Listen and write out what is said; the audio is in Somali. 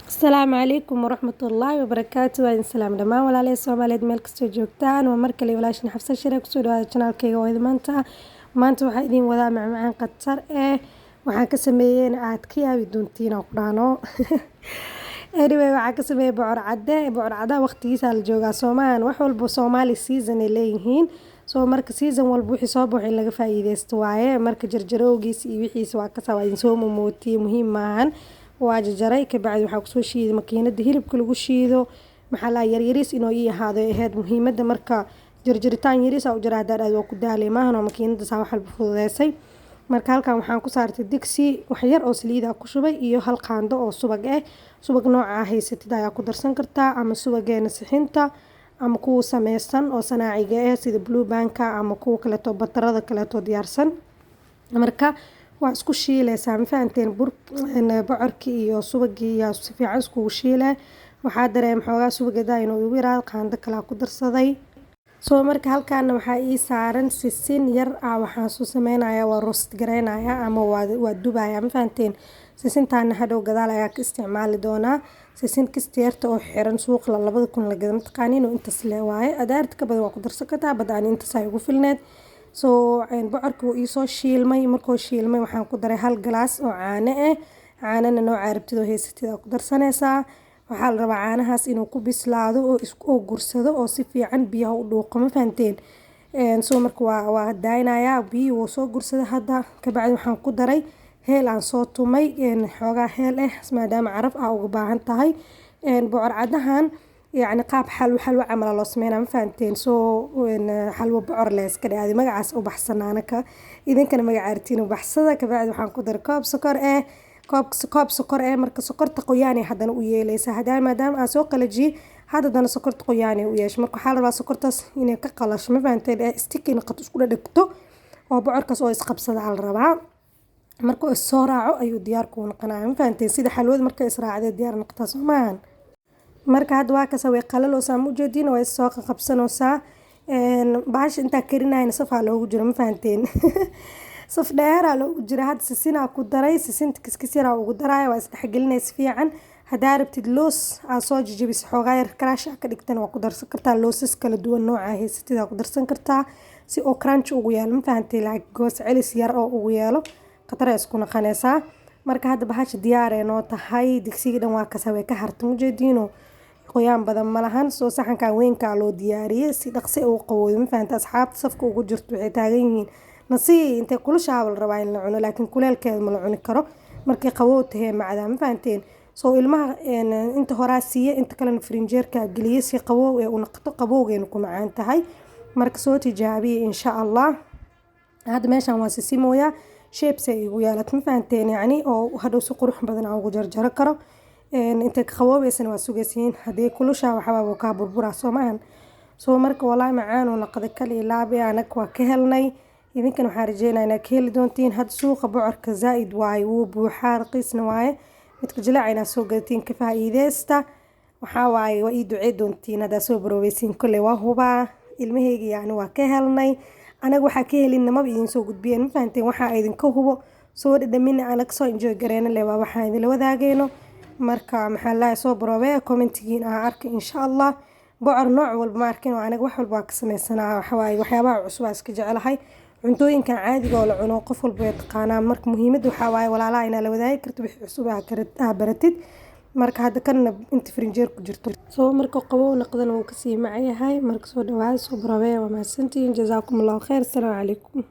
Asalaamu calaykum waraxmatullaahi wabarakaatu waa idin salaam dhammaan walaalahay Soomaaliyeed meel kastoo joogtaan waa mar kale walaashin Xafsa Shire kusoo dhawaada channelkayga oo maanta waxaa idin wadaa macmacaan qatar waxaan ka sameeyay aad ka yaabi doontiin oo quraano anyway waxaan ka sameeyay bocor cadde waqtigiisa la joogaa Soomaan wax walba Soomaali season ay leeyihiin soo marka season walba wixii soo baxay laga faa'iideysto waaye marka jarjarowgiisa iyo wixiisa waa ka soo idin soo mootiye muhiim maahan waa jaray ka bacdi waxa ku soo shiiday makiinada hilibka lagu shiido maxaa la yaryariis inoo ii ahaado ahayd muhiimada marka jarjaritaan yariis u jira hadda waa ku daalay maahan makiinada saa wax walba fududeysay marka halkan waxaan ku saartay digsi wax yar oo saliid ah ku shubay iyo hal qaando oo subag nooca haysatid ayaa ku darsan kartaa ama subageena sixinta ama kuwa sameysan oo sanaaciga sida blue banka ama kuwa kale to batarada kale to diyaarsan marka waa isku shiilaysaa ma fahanteen bocorkii iyo subagii yaa si fiican isku shiilay waxaa dareem xoogaa subagada inuu igu yaraado qaando kale ku darsaday soo marka halkaana waxaa ii saaran sisin yar waxaan soo sameynayaa waa roast gareynayaa ama waa dubayaa ma fahanteen sisintaana hadhow gadaal ayaa ka isticmaali doonaa sisin kisteerta oo xiran suuq la 2000 la gado mataqaaniin oo intaas le waaye adaarta ka badan waa ku darsan kartaa badaan intaas ay ugu filneed soo bocorku ii soo shiilmay markuu shiilmay waxaan ku daray hal galaas oo caano nooca rabtid oo haysatid ku darsanaysaa waxaa la rabaa caanahaas inuu ku bislaado oo isku gursado oo si fiican biyaha u dhuuqo ma fahanteen soo marka waa daaynayaa biyo wuu soo gursada hadda ka bacdi waxaan ku daray heel aan soo tumay xoogaa heel maadaama caraf uga baahan tahay bocor cadahan يعني قاب حلو عمل الله سمينا مفانتين سو حلو بعر ليس كده هذه مجعس وبحسنا أنا إذا كان مجعرتين وبحسده كبعد وحن قدر كوب سكر كوب سكر مركز سكر تقياني حدا وياه ليس هذا ما دام أسوق لجي هذا ده سكر تقياني وياش مركو حال رأس سكر تس إني كقلاش مفانتين استيكي نقطة سكر دكتو وبعر كسو يسقبصد على الربع مركو السرعة أيو ديار كون قناع مفانتين سيد حلوة مركز إسراع ديار نقطة سمان marka hadda waa ka saway qalaloosaa ma jeedin way soo qabsanoosaa baash inta karinayna safaa loogu jiro ma fahanteen saf dheer loogu jiro hadda sisina ku daray sisinta kiskisira ugu daray waa isdhexgelinaysa fiican hadaa rabtid loos soo jijibis xoogaa yar crash ka dhigtan waa ku darsan kartaa loosas kala duwan nooca haysatida ku darsan kartaa si oo crunch ugu yeelo ma fahanteen laakiin goos celis yar oo ugu yeelo qatar isku naqanaysaa marka hadda baash diyaar ay noo tahay digsiga dhan waa ka saway ka harta ma jeedino qoyaan badan malahan soo saxanka weynka loo diyaariyay si dhaqsi oo qaboodo ma fahantaa asxaabta safka ugu jirto waxay taagan yihiin nasi intee kula shaabal rabaa in la cuno laakiin kuleelkeeda ma la cuni karo markii qabow tahay macda ma fahanteen soo ilmaha inta horaasiye inta kale frinjeerka galiye si qabow ee u noqoto qabowgeena ku macaan tahay marka soo tijaabiye insha Allah hadda meeshan waa sisimooya shapes ay ugu yeelat ma fahanteen yani oo hadhow si qurux badan ugu jarjaro karo inta qaboobaysan waa sugaysiin hadii kulusha waxba ka burbura Soomaan soo marka walaal macaan oo naqad kale ilaabi anag waa ka helnay idinkan waxaan rajeynaynaa ka heli doontiin had suuqa bocorka zaaid waay uu buuxaa raqiisna waay midka jilaacina soo gatiin ka faa'iideysta waxa waay waa ii ducee doontiin hada soo baroweysiin kale waa huba ilmaheyga yani waa ka helnay anag waxa ka helin ma idin soo gudbiyeen ma fahanteen waxa idin ka hubo soo dhadhamin anag soo enjoy gareena leeyahay waxa idin la wadaagayno marka maxaa la soo barowee commentigiin arka insha Allah bocor nooc walba ma arkin oo anaga wax walba ka sameeysanaa waxyaabaha cusub iska jecelahay cuntooyinka caadiga oo la cuno qof walba yaqaana marka muhiimadu waxa waaye walaalaha ina la wadaagi karto wixii cusub baratid marka hadda kan inta frinjeer ku jirto soo marka qabow naqdan uu ka sii macayahay marka soo dhawaad soo barowee waa mahadsantiin jazaakumullahu khayr assalamu calaykum